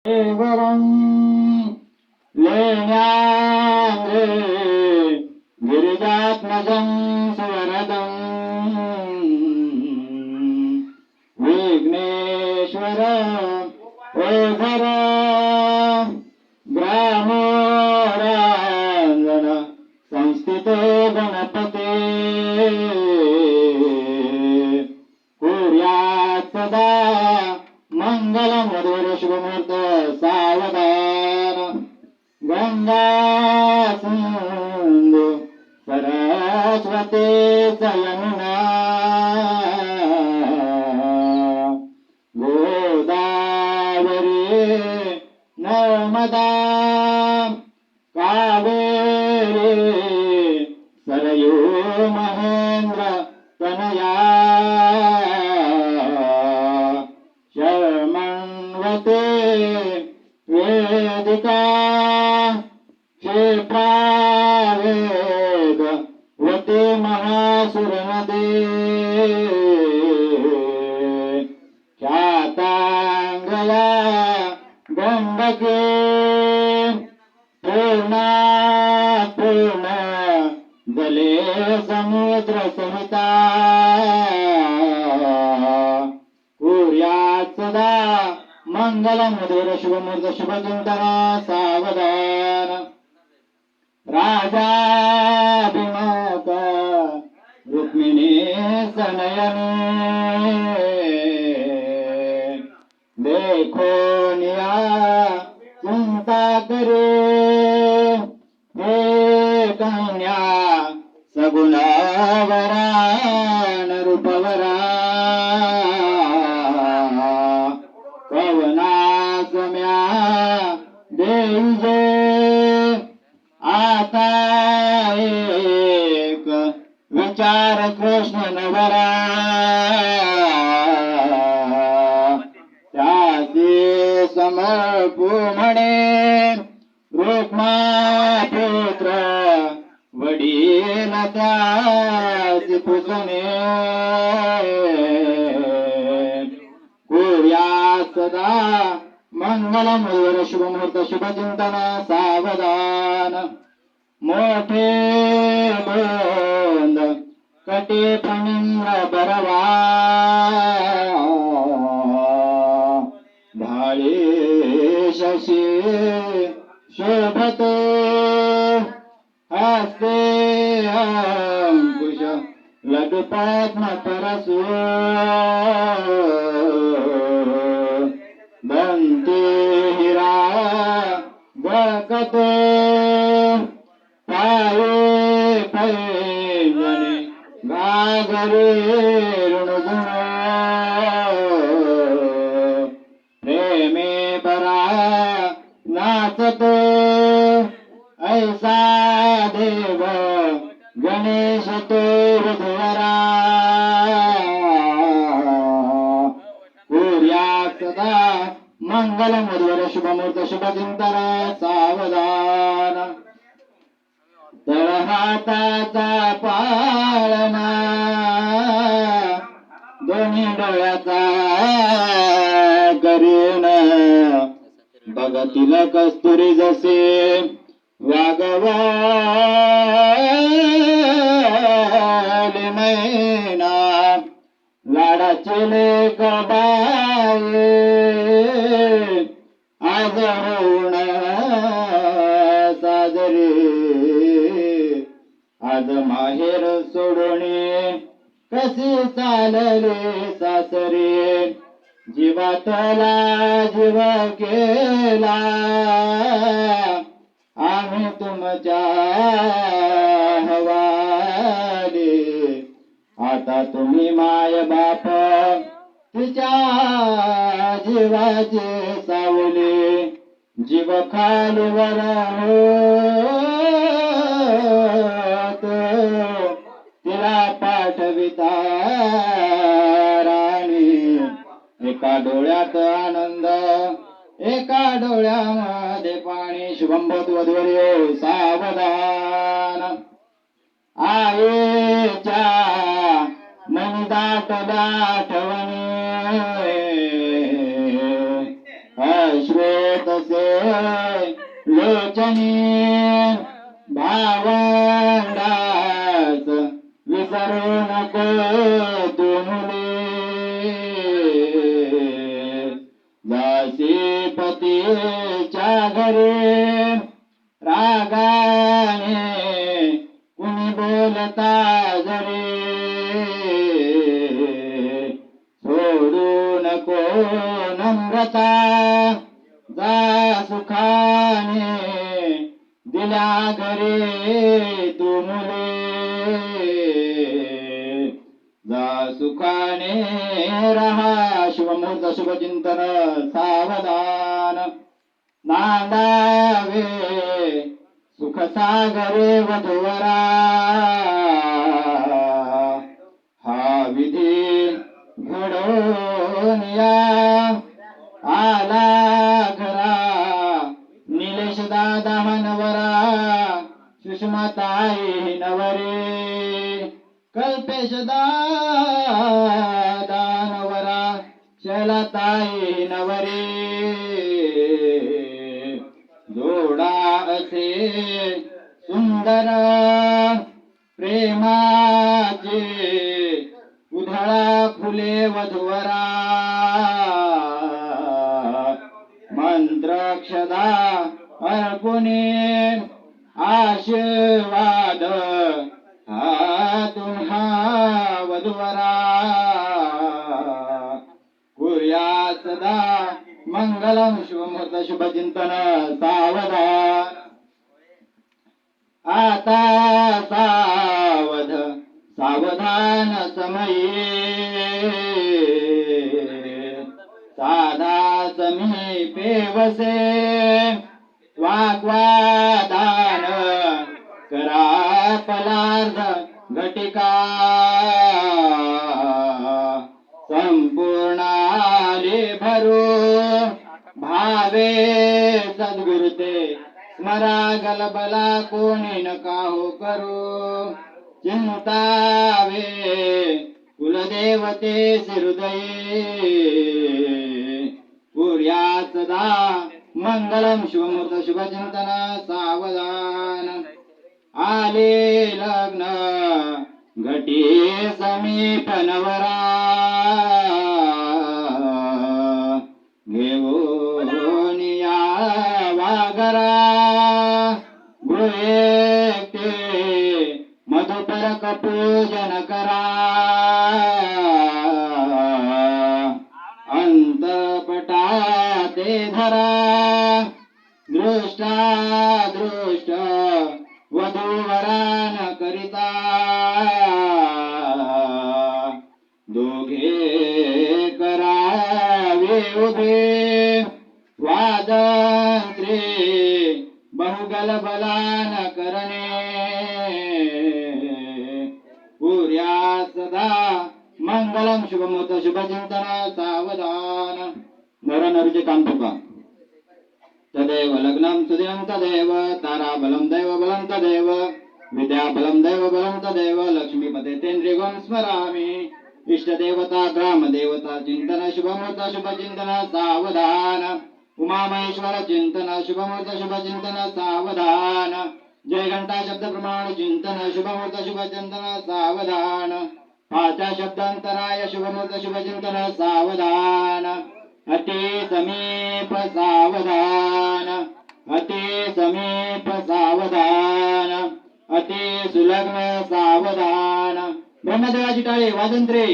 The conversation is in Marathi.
वरं लेण्याग्रे गिरिजात्मजं सुवरदं विघ्नेश्वर ओघर ग्रामोरांगण संस्थितो गणपते कुर्यात् सदा मंगल मधुर शुभमुहूर्त सावधान गंगा सिंधु सरस्वती यमुना गोदावरी नर्मदा कावेरी सरयू महेंद्र तनया वेदिका क्षेत्रावेद वती महासुर नदी ख्यातांगया गंडके पूर्णा पूर्ण जले समुद्र सहिता कुर्यात् सदा मंगल मधुर शुभमुहूर्त शुभचिंतन सावधान राजाभिमुख रुक्मिणी सनयने देखो निया चिंता करे हे कन्या सगुणावरा नरूपवरा कवनासम्या देजे आता एक विचार कृष्ण नवरा त्याचे समर्पू म्हणे रुक्मा पुत्र वडील त्याचे पुसणे कुर्यात् सदा मंगल मधुर शुभमुहूर्त शुभचिंतन सावधान मोठे बोंद कटी फणींद्र बरवा भाळे शशी शोभते हस्ते अंकुश लघु पद्म परसु दंते हिरा गकते पाये पैंजने गागरे ऋणगुण प्रेमे परा नाचते ऐसा देव गणेश तो विधवरा कुर्यात् सदा मंगल मधुर शुभमुहूर्त शुभचिंतन सावधान तळ हाताचा पाळणा दोन्ही डोळ्याचा करीन बघतील कस्तुरी जसे वागवाले मैना लाडाचे लेक बाये आज होऊन साजरे आज माहेर सोडणे कसे चालले सासरे जीवातला जीव केला आम्ही तुमच्या हवाले आता तुम्ही माय बाप तिच्या जीवाचे सावले जीव खालीवर होत तिला पाठविता राणी एका डोळ्यात आनंद एका डोळ्यामध्ये पाणी शुभंभत वधूवर्यो सावधान आईच्या मनी दाटल्या आठवणी अश्वे तसे लोचनी भावंडास विसरू नको तू मुले दासी पतीच्या घरी रागाने कुणी बोलता जरी सोडू नको नम्रता जा सुखाने दिल्या घरी तू मुले जा सुखाने रहा शुभमुहूर्त शुभचिंतन सावधान नांदावे सुख सागरे वधूवरा हा विधी घडून या आला घरा निलेश दादा नवरा सुषमाताई नवरे कल्पेश दादा नवरा शैलाताई नवरे जोडा असे सुंदर प्रेमाचे उधळा फुले वधूवरा मंत्रक्षदा अर्पुणे आशीर्वाद हा तुम्हा वधूवरा कुर्या सदा मंगलम शुभमुहूर्त शुभचिंतन सावधान आता सावधान समये साधा समीपे वसे वाग्वादान करा पलार्ध घटिका संपूर्णाले भरू भावे सद्गुरुते स्मरा गलबला कोणी नका हो करू चिंतावे कुलदेवते हृदये पुर्या सदा मंगलम शुभमुहूर्त शुभचिंतन सावधान आले लग्न घटी समीप नवरा घेऊन या वागरा गृहे मधुपरक पूजन करा अंतपटाते धरा दृष्ट वधूवरान करिता दोघे करावे उभे स्वातंत्र्य बहुगल बलान करणे पुर्या सदा मंगलम शुभमुहूर्त शुभचिंतन सावधान नर नरुचे काम तुका तदेव लग्नं सुदिनं तदेव ताराबलं दैवबलं तदेव विद्याबलं दैवबलं तदेव लक्ष्मीपते तेन्द्रियं स्मरामि इष्टदेवता ग्रामदेवता चिंतन शुभमुहूर्त शुभचिंतन सावधान उमामहेश्वर चिंतन शुभमुहूर्त शुभचिंतन सावधान जय घंटा शब्द प्रमाण चिंतन शुभमुहूर्त शुभचिंतन सावधान पाचा शब्दांतराय शुभमुहूर्त शुभचिंतन सावधान अति समीप सावधान अति समीप सावधान अति सुलग्न सावधान ब्रह्मदेवाची टाळे वाजंत्रे